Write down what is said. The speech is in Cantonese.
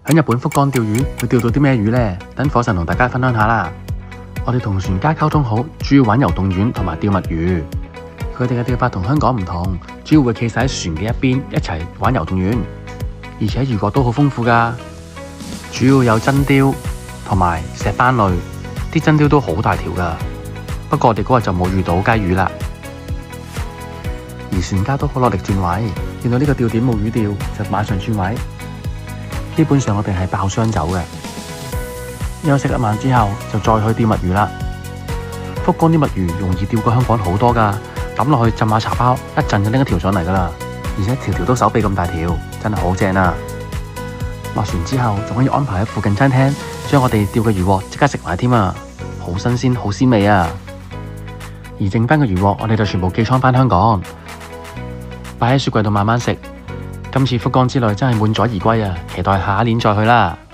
喺日本福岡釣魚會釣到啲咩魚呢？等火神同大家分享下啦。我哋同船家溝通好，主要玩游動丸同埋釣墨魚。佢哋嘅釣法同香港唔同，主要會企晒喺船嘅一邊一齊玩游動丸，而且魚獲都好豐富㗎。主要有真鯛同埋石斑類，啲真鯛都好大條㗎。不過我哋嗰日就冇遇到雞魚啦。而船家都好落力轉位，見到呢個釣點冇魚釣，就馬上轉位。基本上我哋係爆箱走嘅。休息一晚之後，就再去釣墨魚啦。福岡啲墨魚容易釣過香港好多㗎，抌落去浸下茶包，一陣就拎一條上嚟㗎啦。而且條條都手臂咁大條，真係好正啊！落船之後，仲可以安排喺附近餐廳，將我哋釣嘅魚獲即刻食埋添啊！好新鮮，好鮮味啊！而剩翻嘅魚獲，我哋就全部寄倉返香港，擺喺雪櫃度慢慢食。今次福岡之旅真係滿載而歸啊！期待下一年再去啦〜